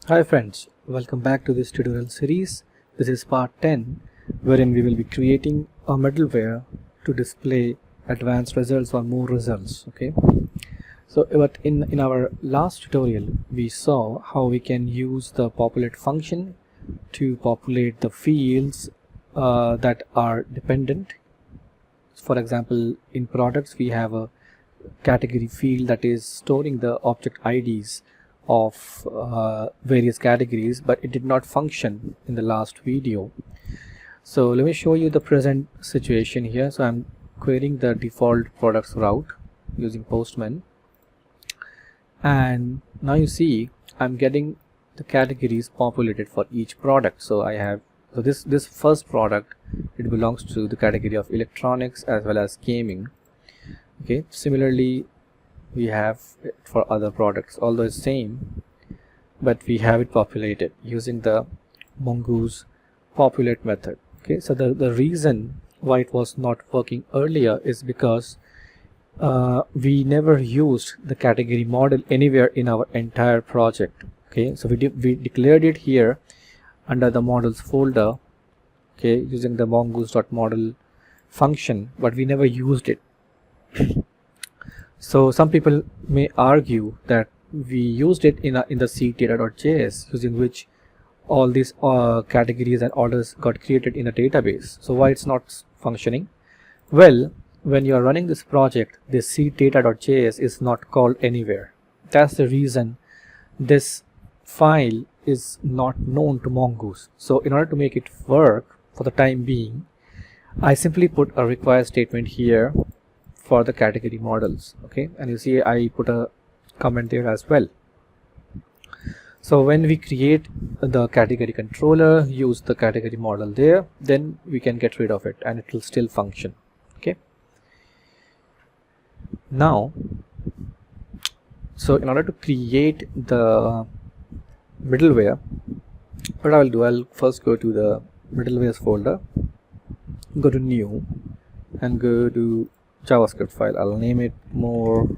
Hi friends, welcome back to this tutorial series. This is part 10, wherein we will be creating a middleware to display advanced results or more results. Okay, so but in our last tutorial we saw how we can use the populate function to populate the fields that are dependent. For example, in products we have a category field that is storing the object IDs of various categories, but it did not function in the last video. So let me show you the present situation here. So I'm querying the default products route using Postman, and now you see I'm getting the categories populated for each product. So I have this first product, it belongs to the category of electronics as well as gaming. Okay, similarly we have it for other products, although it's same, but we have it populated using the mongoose populate method. Okay, so the reason why it was not working earlier is because we never used the category model anywhere in our entire project. Okay, so we declared it here under the models folder, okay, using the mongoose.model function, but we never used it. So some people may argue that we used it in the C data.js, using which all these categories and orders got created in a database. So why it's not functioning? Well, when you are running this project, this C data.js is not called anywhere. That's the reason this file is not known to Mongoose. So in order to make it work for the time being, I simply put a require statement here for the category models. Okay, and you see I put a comment there as well. So when we create the category controller, use the category model there, then we can get rid of it and it will still function. Okay, now so in order to create the middleware, what I will do, I'll first go to the middlewares folder, go to new and go to JavaScript file. I'll name it more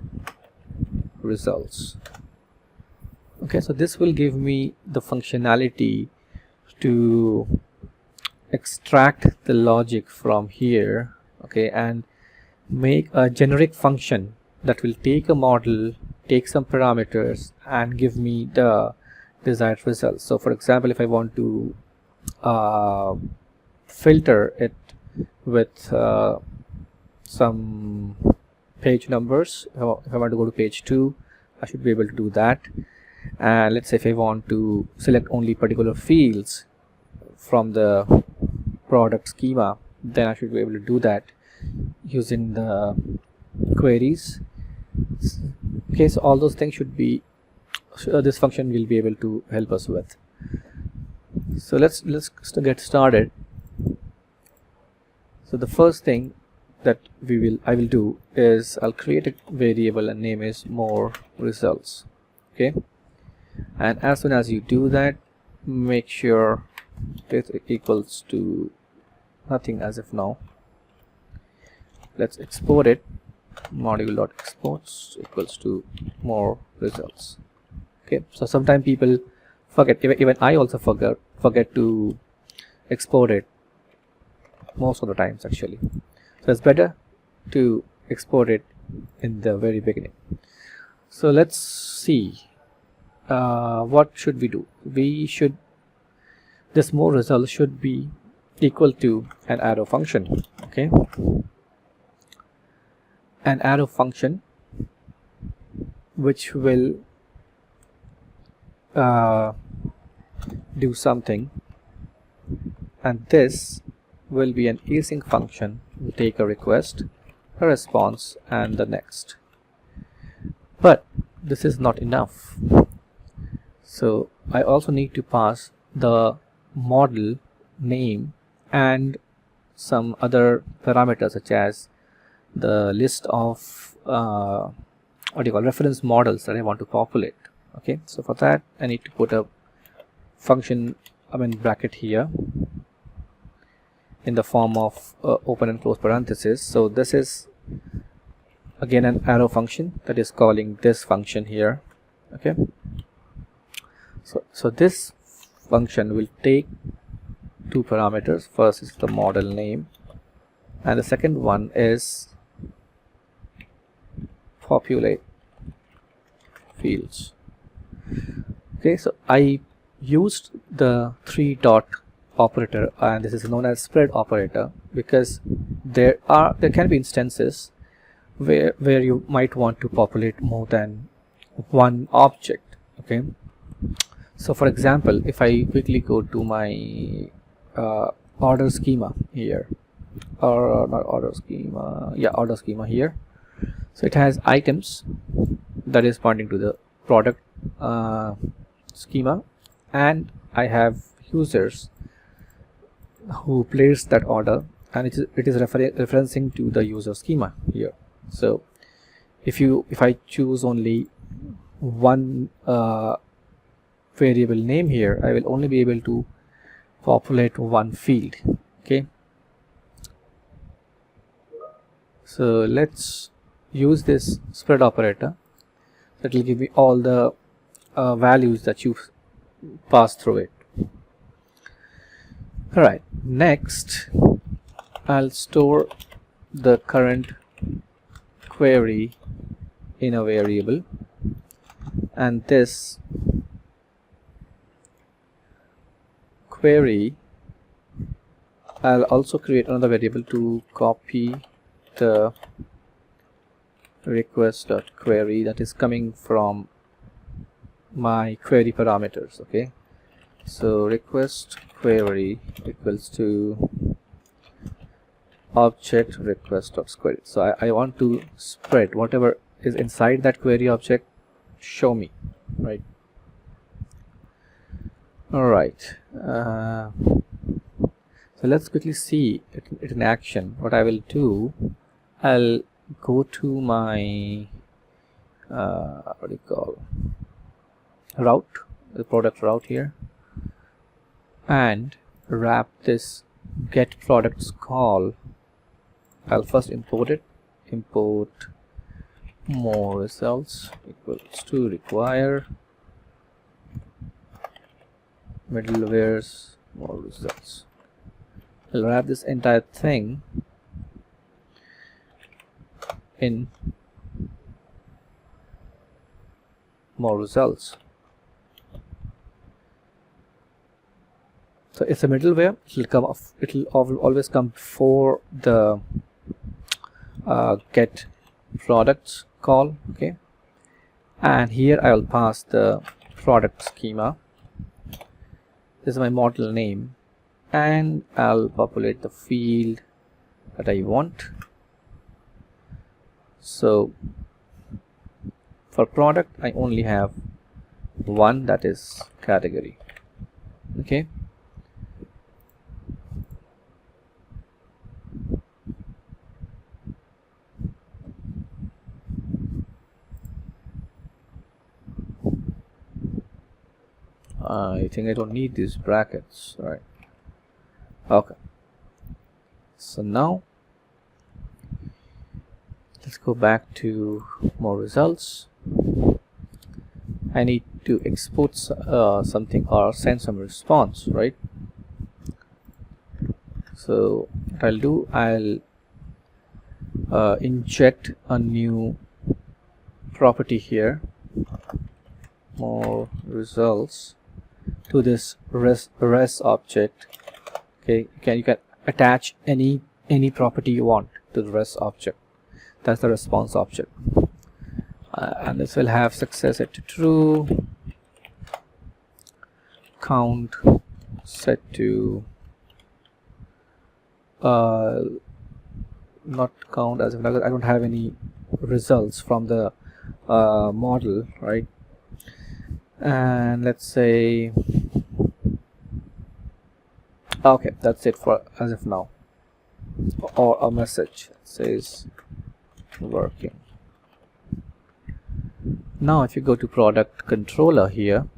results. Okay, so this will give me the functionality to extract the logic from here, okay, and make a generic function that will take a model, take some parameters and give me the desired results. So for example, if I want to filter it with some page numbers, if I want to go to page 2, I should be able to do that. And let's say if I want to select only particular fields from the product schema, then I should be able to do that using the queries. Okay, so all those things should be this function will be able to help us with. So let's get started. So the first thing that I will do is I'll create a variable and name is more results. Okay, and as soon as you do that, make sure this equals to nothing as of now. Let's export it. Module.exports equals to more results. Okay, so sometimes people forget, even I also forget to export it most of the times actually. So it's better to export it in the very beginning. So let's see what should we do. This more results should be equal to an arrow function. Okay, an arrow function which will do something, and this will be an async function. Will take a request, a response and the next. But this is not enough, so I also need to pass the model name and some other parameters such as the list of reference models that I want to populate. Okay, so for that I need to put a function, bracket here in the form of open and close parenthesis. So this is again an arrow function that is calling this function here. Okay, So this function will take two parameters. First is the model name, and the second one is populate fields. Okay, so I used the 3 dot operator, and this is known as spread operator, because there can be instances where you might want to populate more than one object. Okay, so for example, if I quickly go to my order schema here, or not order schema, yeah, order schema here. So it has items, that is pointing to the product schema, and I have users who placed that order, and it is referencing to the user schema here. So if I choose only one variable name here, I will only be able to populate one field. Okay, so let's use this spread operator. That will give me all the values that you pass through it. Alright, next I'll store the current query in a variable, and this query I'll also create another variable to copy the request.query that is coming from my query parameters. Okay, so request query equals to object request.query. So I want to spread whatever is inside that query object, show me, right? All right, so let's quickly see it in action. What I will do, I'll go to my what do you call, route, the product route here, and wrap this get products call. I'll first import it. Import more results equals to require middleware's more results. I'll wrap this entire thing in more results. So it's a middleware. It'll always come before the get products call. Okay, and here I'll pass the product schema. This is my model name, and I'll populate the field that I want. So for product I only have one, that is category. Okay, I think I don't need these brackets, right? Okay, so now let's go back to more results. I need to export something or send some response, right? So what I'll do, I'll inject a new property here, more results, to this res object. Okay, you can attach any property you want to the res object. That's the response object, and this will have success at true, count set to not count, as if I don't have any results from the model, right? And let's say, okay, that's it for as of now. Or a message that says working. Now if you go to product controller here,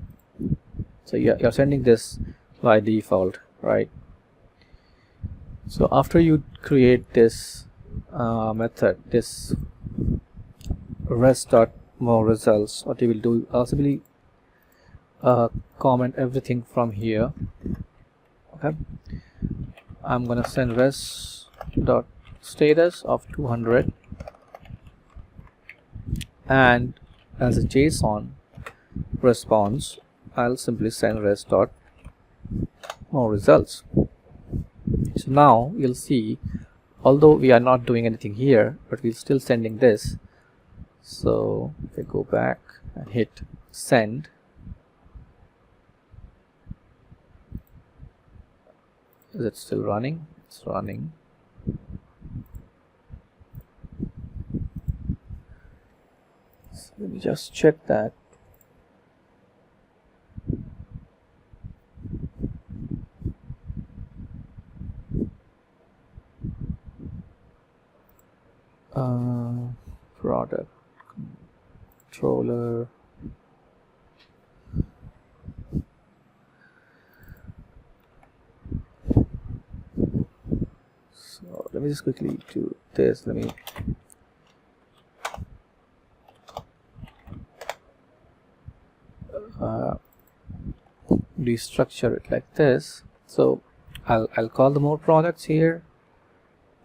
so you're sending this by default, right? So after you create this method, this res.more results, what you will do, simply comment everything from here. Okay, I'm gonna send res dot status of 200, and as a JSON response I'll simply send res dot more results. So now you'll see, although we are not doing anything here, but we're still sending this. So if I go back and hit send, is it still running? It's running. So let me just check that. Product controller. So let me just quickly do this. Let me restructure it like this. So I'll call the more products here,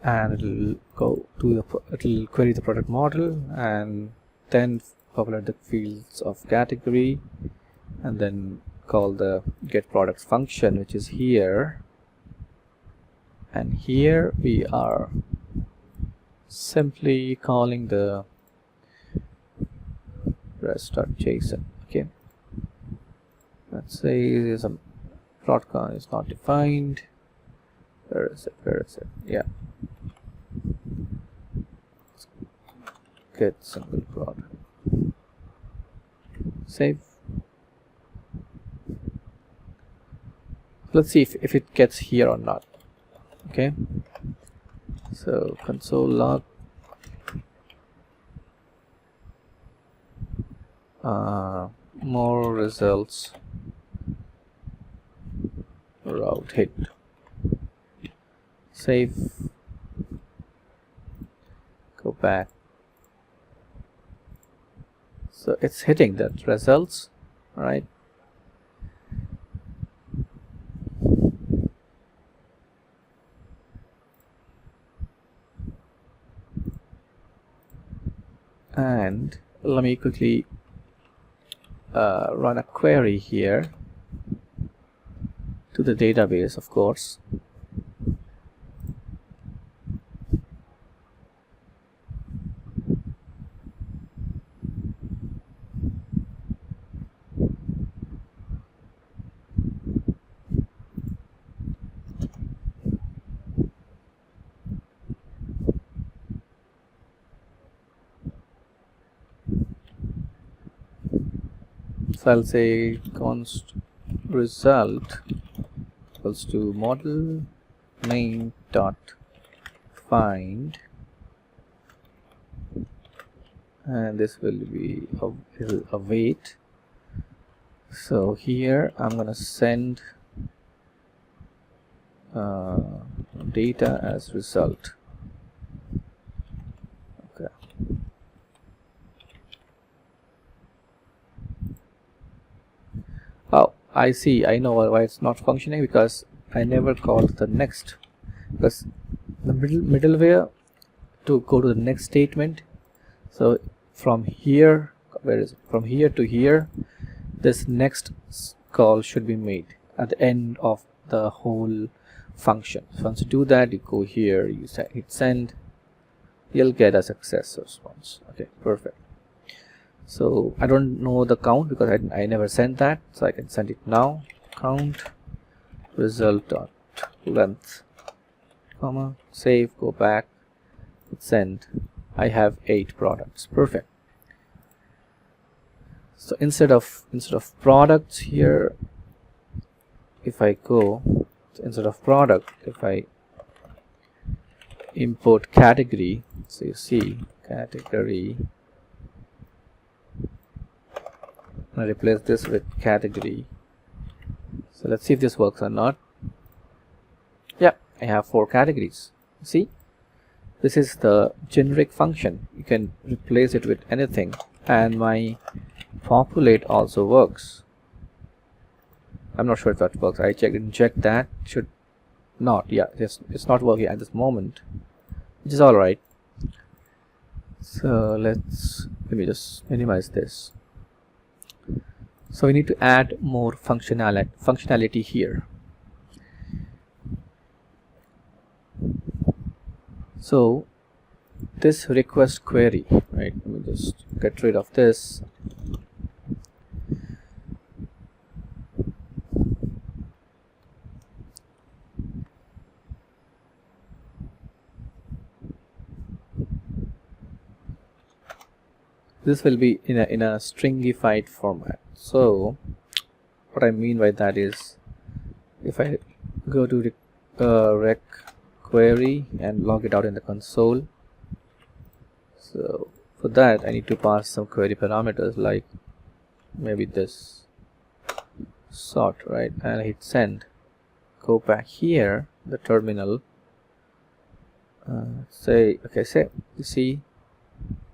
and it'll go to the, it'll query the product model and then populate the fields of category, and then call the get products function, which is here. And here we are simply calling the res.json. Okay, let's say some product is not defined. Where is it? Where is it? Yeah, get single product. Save. Let's see if it gets here or not. Okay, so console log more results route hit. Save, go back. So it's hitting that results, right? And let me quickly run a query here to the database, of course. So I'll say const result equals to model main dot find, and this will be a wait. So here I'm gonna send data as result. Okay. Oh, I see. I know why it's not functioning, because I never called the next. Because the middleware to go to the next statement. So from here, where is it? From here to here, this next call should be made at the end of the whole function. So once you do that, you go here, you hit send, you'll get a success response. Okay, perfect. So I don't know the count because I never sent that, so I can send it now. Count result dot length, comma, save, go back, send. I have 8 products. Perfect. So instead of products here, if I go instead of product, if I import category, so you see category, I replace this with category. So let's see if this works or not. Yeah, I have 4 categories. See, this is the generic function. You can replace it with anything, and my populate also works. I'm not sure if that works. I didn't check that. Should not. Yeah, it's not working at this moment, which is all right. So let me just minimize this. So we need to add more functionality here. So this request query, right? Let me just get rid of this. This will be in a stringified format. So what I mean by that is, if I go to rec query and log it out in the console, so for that I need to pass some query parameters, like maybe this sort, right? And I hit send. Go back here, the terminal, say you see,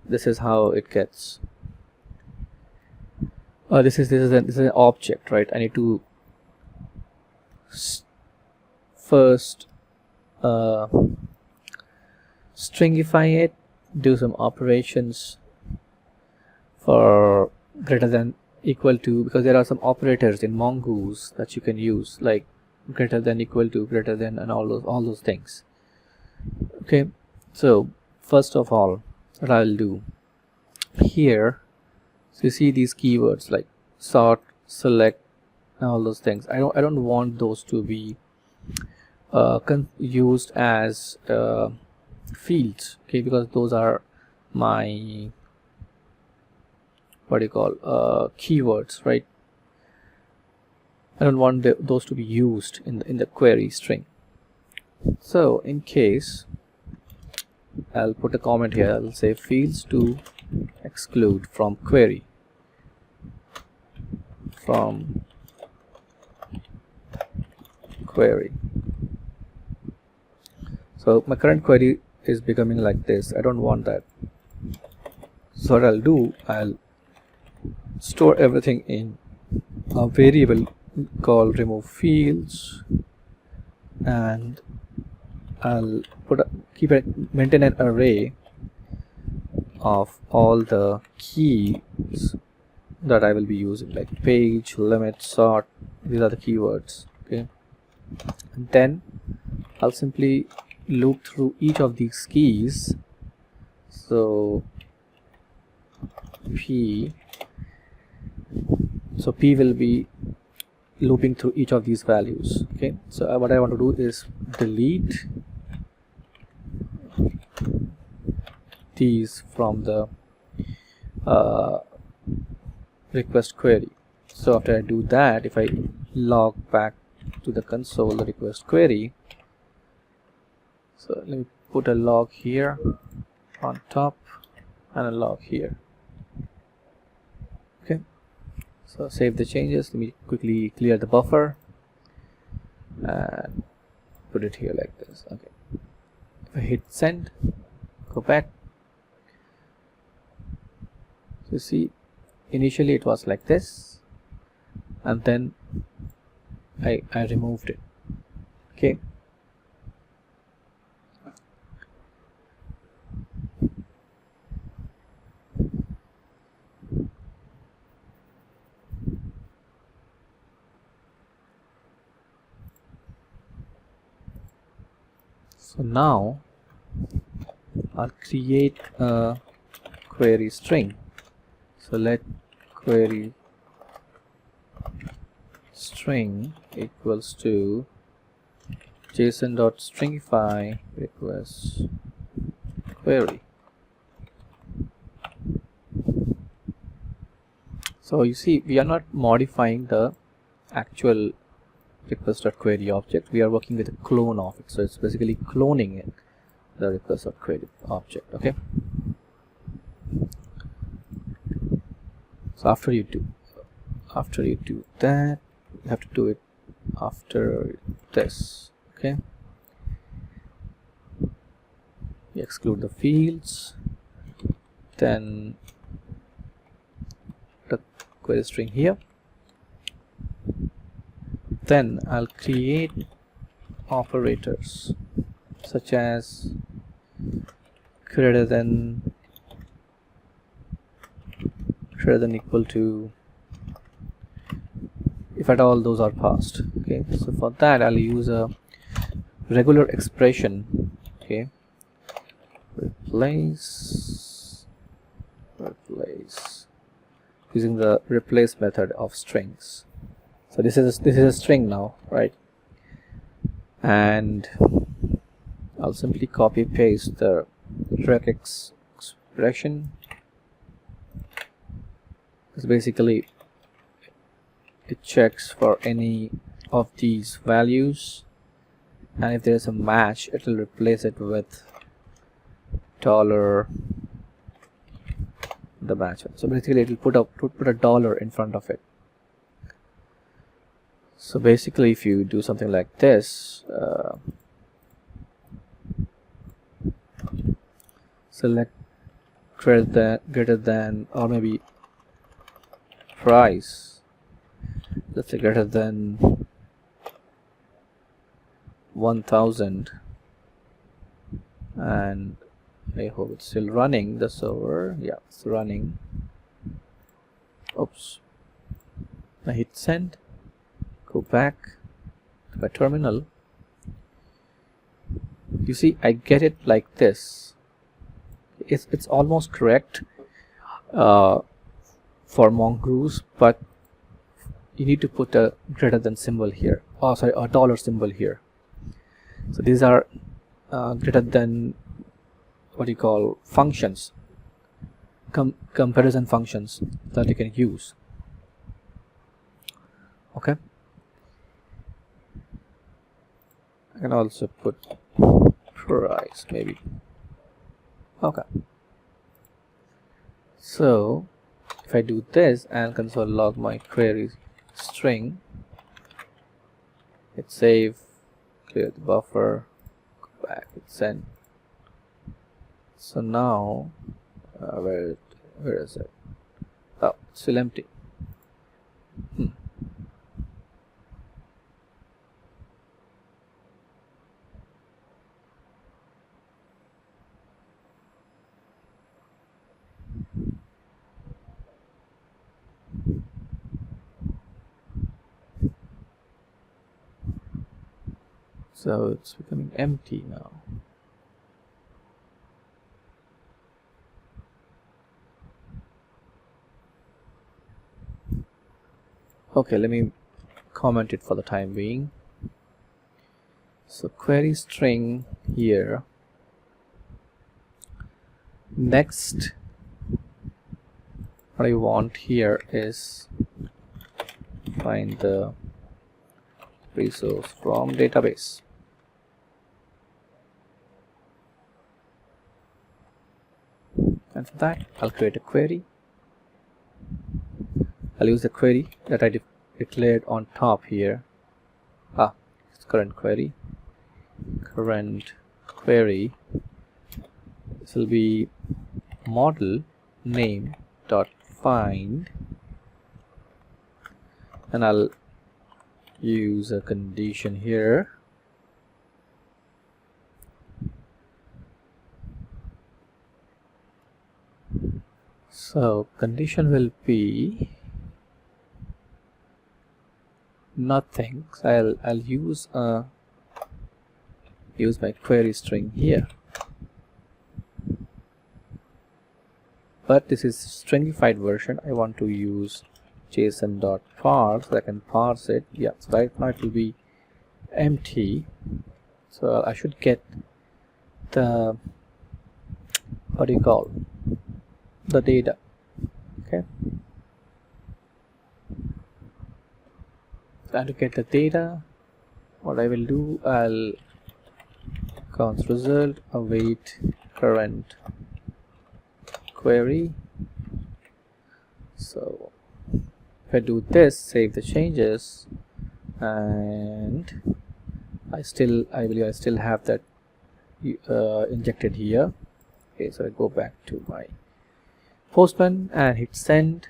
this is how it gets. This is an object, right? I need to first stringify it, do some operations for greater than, equal to, because there are some operators in Mongoose that you can use, like greater than, equal to, greater than, and all those things. Okay, so first of all, what I'll do here, so you see these keywords like sort, select, and all those things. I don't want those to be used as fields, okay, because those are my, what do you call, keywords, right? I don't want those to be used in the query string. So in case, I'll put a comment here. I'll say fields to exclude from query, So my current query is becoming like this. I don't want that. So what I'll do, I'll store everything in a variable called remove fields, and I'll maintain an array of all the keys that I will be using, like page, limit, sort. These are the keywords, okay? And then I'll simply loop through each of these keys. So P will be looping through each of these values, okay? So what I want to do is delete these from the request query. So after I do that, if I log back to the console, the request query, so let me put a log here on top and a log here, okay? So save the changes. Let me quickly clear the buffer and put it here like this, okay? If I hit send, go back, so you see initially it was like this, and then I removed it, okay? So now I'll create a query string. So let query string equals to json.stringify request query. So you see, we are not modifying the actual request.query object. We are working with a clone of it. So it's basically cloning it, the request.query object, okay? So after you do that, you have to do it after this, okay? You exclude the fields, then the query string here, Then I'll create operators such as greater than equal to, if at all those are passed. Okay, so for that I'll use a regular expression. Okay, replace using the replace method of strings. So this is a string now, right? And I'll simply copy paste the regex expression. Because basically it checks for any of these values, and if there's a match it will replace it with dollar the match. So basically it will put a dollar in front of it. So basically if you do something like this, select greater than or maybe price, let's say greater than 1000, and I hope it's still running, the server. Yeah, it's running. Oops, I hit send, go back to my terminal. You see I get it like this. It's almost correct for mongoose, but you need to put a greater than symbol here, oh sorry, a dollar symbol here. So these are greater than, what you call, functions, comparison functions that you can use. Okay, I can also put price maybe. Okay, so if I do this and console log my query string, hit save, clear the buffer, go back, hit send. So now where is it? Oh, it's still empty. So it's becoming empty now. Okay, let me comment it for the time being. So query string here. Next, what I want here is find the resource from database. And for that I'll create a query. I'll use the query that I declared on top here. It's current query. This will be model name dot find, and I'll use a condition here. So condition will be nothing. So I'll use my query string here, but this is stringified version. I want to use json.parse so I can parse it. Yeah, so right now it will be empty. So I should get the, what do you call, the data. Okay, so to get the data, what I will do, I'll const result await current query. So if I do this, save the changes, and I believe I still have that injected here. Okay, so I go back to my Postman and hit send.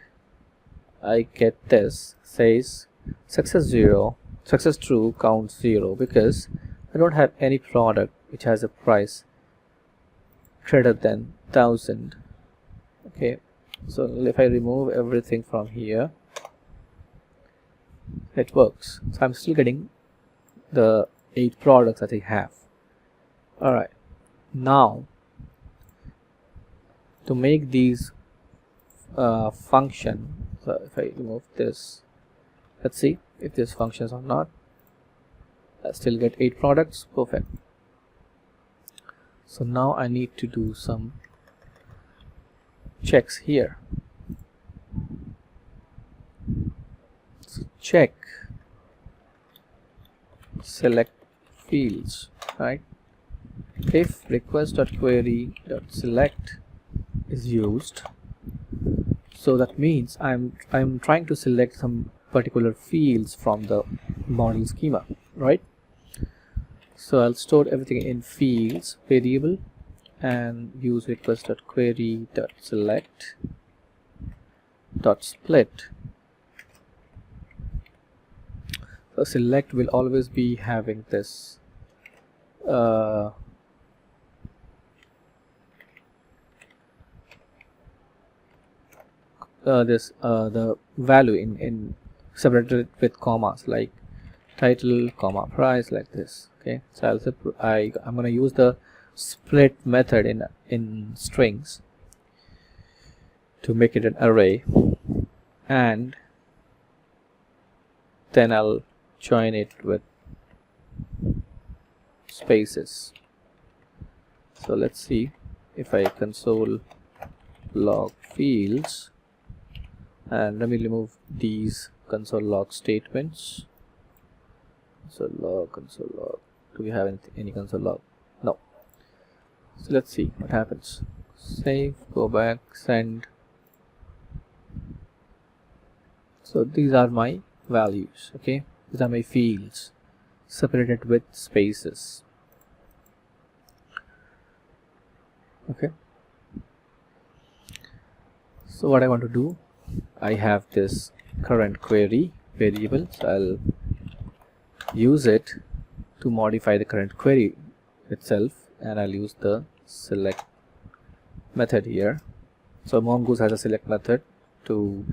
I get this, says success 0, success true counts 0 because I don't have any product which has a price greater than 1000. Okay, so if I remove everything from here, it works. So I'm still getting the 8 products that I have. Alright, now to make these function, so if I remove this, let's see if this functions or not. I still get 8 products. Perfect. So now I need to do some checks here. So check select fields, right? If request.query.select is used, so that means I'm trying to select some particular fields from the model schema, right? So I'll store everything in fields variable and use request.query.select.split. So select will always be having this the value in separated with commas, like title comma price, like this. Okay, so I'm going to use the split method in strings to make it an array, and then I'll join it with spaces. So let's see if I console log fields, and let me remove these console log statements. Console log. Do we have any console log? No. So let's see what happens. Save, go back, send. So these are my values. Okay, these are my fields separated with spaces. Okay, so what I want to do, I have this current query variable, so I'll use it to modify the current query itself, and I'll use the select method here. So Mongoose has a select method to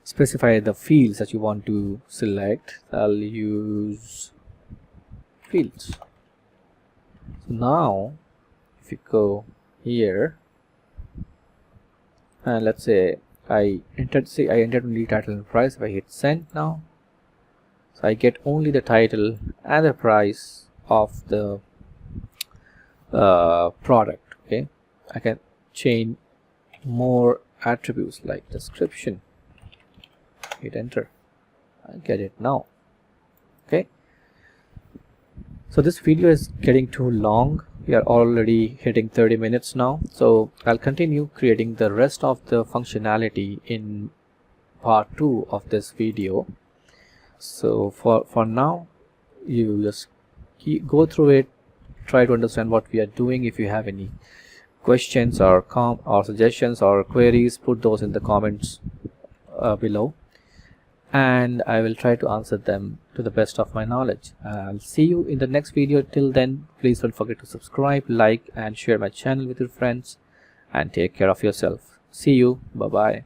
specify the fields that you want to select. I'll use fields. So now if you go here and let's say I entered only title and price, if I hit send now, so I get only the title and the price of the product. Okay, I can change more attributes like description. Hit enter. I get it now. Okay, so this video is getting too long. We are already hitting 30 minutes now, so I'll continue creating the rest of the functionality in part 2 of this video. So for now, you just go through it, try to understand what we are doing. If you have any questions or suggestions or queries, put those in the comments below, and I will try to answer them to the best of my knowledge. I'll see you in the next video. Till then, please don't forget to subscribe, like and share my channel with your friends, and take care of yourself. See you. Bye bye.